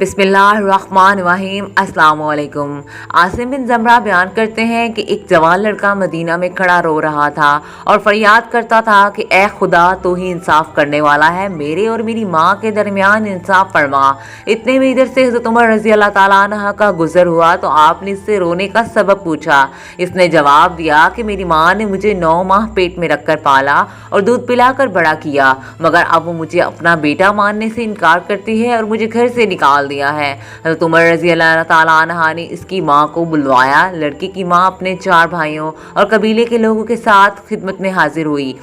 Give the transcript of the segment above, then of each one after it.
बिस्मिल्लाहिर्रहमानिर्रहीम। अस्सलाम वालेकुम। आसिम बिन ज़मरा बयान करते हैं कि एक जवान लड़का मदीना में खड़ा रो रहा था और फरियाद करता था कि ए खुदा, तू ही इंसाफ करने वाला है, मेरे और मेरी माँ के दरमियान इंसाफ फरमा। इतने में इधर से हज़रत उमर रज़ी अल्लाह ताला अन्हा का गुजर हुआ तो आपने इससे रोने का सबब पूछा। इसने जवाब दिया कि मेरी माँ ने मुझे 9 माह पेट में रखकर पाला और दूध पिलाकर बड़ा किया, मगर अब वो मुझे अपना बेटा मानने से इनकार करती है और मुझे घर से निकाल दिया है। हज़रत उमर रज़ी अल्लाह ताला अन्हा ने इसकी माँ को बुलवाया। लड़की की माँ अपने 4 भाइयों और कबीले के लोगों के साथ खिदमत में हाजिर हुई।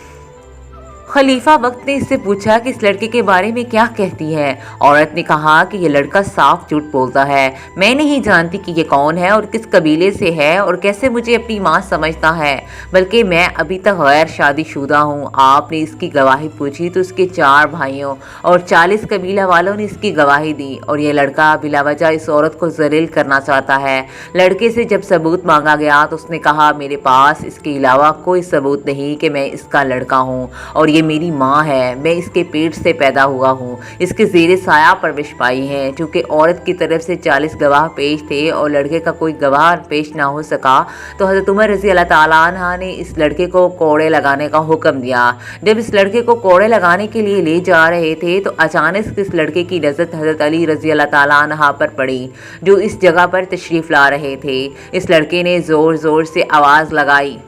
खलीफा वक्त ने इससे पूछा कि इस लड़के के बारे में क्या कहती है। औरत ने कहा कि ये लड़का साफ झूठ बोलता है, मैं नहीं जानती कि ये कौन है और किस कबीले से है और कैसे मुझे अपनी माँ समझता है, बल्कि मैं अभी तक गैर शादीशुदा हूँ। आपने इसकी गवाही पूछी तो उसके 4 भाइयों और 40 कबीला वालों ने इसकी गवाही दी और ये लड़का बिला वजह इस औरत को जलील करना चाहता है। लड़के से जब सबूत मांगा गया तो उसने कहा, मेरे पास इसके अलावा कोई सबूत नहीं कि मैं इसका लड़का हूँ और ये मेरी माँ है, मैं इसके पेट से पैदा हुआ हूँ, इसके ज़ेरे साया परवरिश पाई है। चूँकि औरत की तरफ से 40 गवाह पेश थे और लड़के का कोई गवाह पेश ना हो सका तो हज़रत उमर रज़ी अल्लाह ताला अन्हा ने इस लड़के को कोड़े लगाने का हुक्म दिया। जब इस लड़के को कोड़े लगाने के लिए ले जा रहे थे तो अचानक इस लड़के की नज़र हज़रत अली रज़ी अल्लाह ताला अन्हा पर पड़ी, जो इस जगह पर तशरीफ़ ला रहे थे। इस लड़के ने ज़ोर ज़ोर से आवाज़ लगाई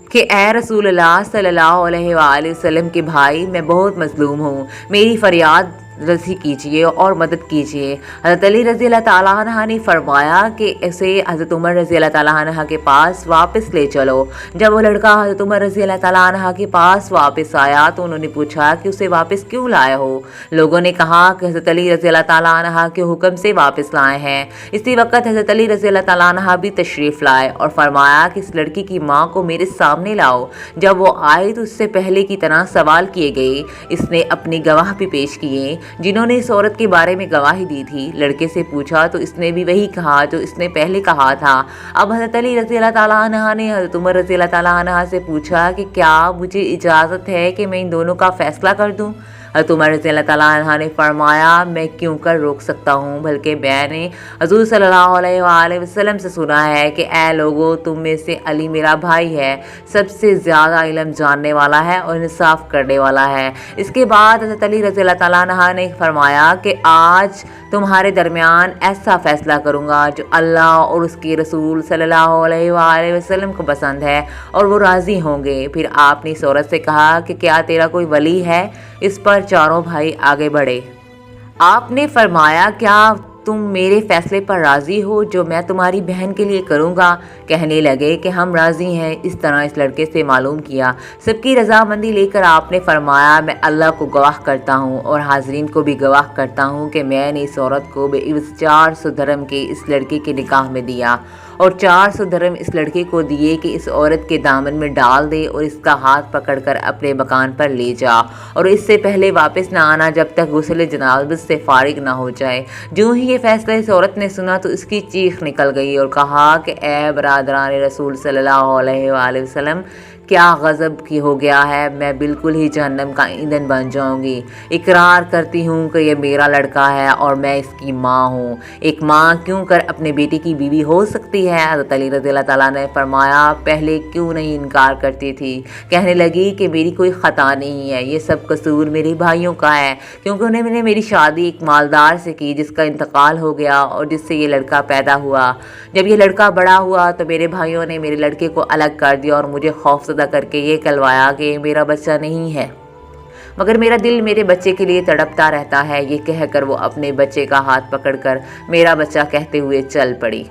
कि ए रसूलुल्लाह सल्लल्लाहु अलैहि वसल्लम के भाई, मैं बहुत मज़लूम हूँ, मेरी फरियाद रज़ी कीजिए और मदद कीजिए। हज़रत अली रज़ी अल्लाह ताला अन्हा ने फरमाया कि इसे हज़रत उमर रज़ी अल्लाह ताला अन्हा के पास वापस ले चलो। जब वो लड़का हज़रत उमर रज़ी अल्लाह ताला अन्हा के पास वापस आया तो उन्होंने पूछा कि उसे वापस क्यों लाए हो। लोगों ने कहा कि हज़रत अली रज़ी अल्लाह ताला अन्हा के हुक्म से वापस लाए हैं। इसी वक्त हज़रत अली रज़ी अल्लाह ताला अन्हा भी तशरीफ़ लाए और फरमाया कि इस लड़की की माँ को मेरे सामने लाओ। जब वो आई तो उससे पहले की तरह सवाल किए गए। इसने अपने गवाह भी पेश किए जिन्होंने इस औरत के बारे में गवाही दी थी। लड़के से पूछा तो इसने भी वही कहा जो इसने पहले कहा था। अब हज़रत अली रज़ी अल्लाह ताला अन्हा ने हज़रत उमर रज़ी अल्लाह ताला अन्हा से पूछा कि क्या मुझे इजाज़त है कि मैं इन दोनों का फ़ैसला कर दूँ। हज़रत उमर रज़ी अल्लाह ताला अन्हा ने फरमाया, मैं क्यों कर रोक सकता हूँ, बल्कि मैंने हज़ूर सल्लल्लाहु अलैहि वसल्लम से सुना है कि ए लोगो, तुम में से अली मेरा भाई है, सबसे ज़्यादा इल्म जानने वाला है और इंसाफ करने वाला है। इसके बाद हज़रत अली रज़ी अल्लाह ताला अन्हा ने फरमाया कि आज तुम्हारे दरमियान ऐसा फ़ैसला करूँगा जो अल्लाह और उसके रसूल सल्लल्लाहु अलैहि वसल्लम को पसंद है और वो राज़ी होंगे। फिर आपने इस औरत से कहा कि क्या तेरा कोई वली है। इस पर चारों भाई आगे बढ़े। आपने फरमाया, क्या तुम मेरे फैसले पर राज़ी हो जो मैं तुम्हारी बहन के लिए करूँगा। कहने लगे कि हम राज़ी हैं। इस तरह इस लड़के से मालूम किया। सबकी रजामंदी लेकर आपने फरमाया, मैं अल्लाह को गवाह करता हूँ और हाजरीन को भी गवाह करता हूँ कि मैंने इस औरत को बेइवज़ 400 दिरहम के इस लड़के के निकाह में दिया और 400 दिरहम इस लड़के को दिए कि इस औरत के दामन में डाल दे और इसका हाथ पकड़कर अपने मकान पर ले जा और इससे पहले वापस ना आना जब तक गुस्ल जनाज़त से फारिग ना हो जाए। जो ही ये फैसला इस औरत ने सुना तो इसकी चीख निकल गई और कहा कि ए बरादरान रसूल सल्लल्लाहु अलैहि वसल्लम, क्या गज़ब की हो गया है, मैं बिल्कुल ही जहन्नम का ईंधन बन जाऊंगी। इकरार करती हूँ कि ये मेरा लड़का है और मैं इसकी माँ हूँ। एक माँ क्यों कर अपने बेटे की बीवी हो सकती है। हज़रत अली रज़ी अल्लाह ताला ने फरमाया, पहले क्यों नहीं इनकार करती थी। कहने लगी कि मेरी कोई ख़ता नहीं है, ये सब कसूर मेरे भाइयों का है, क्योंकि उन्होंने मेरी शादी एक मालदार से की जिसका इंतकाल हो गया और जिससे ये लड़का पैदा हुआ। जब ये लड़का बड़ा हुआ तो मेरे भाइयों ने मेरे लड़के को अलग कर दिया और मुझे खौफ करके ये कहलवाया कि मेरा बच्चा नहीं है, मगर मेरा दिल मेरे बच्चे के लिए तड़पता रहता है। ये कहकर वो अपने बच्चे का हाथ पकड़कर मेरा बच्चा कहते हुए चल पड़ी।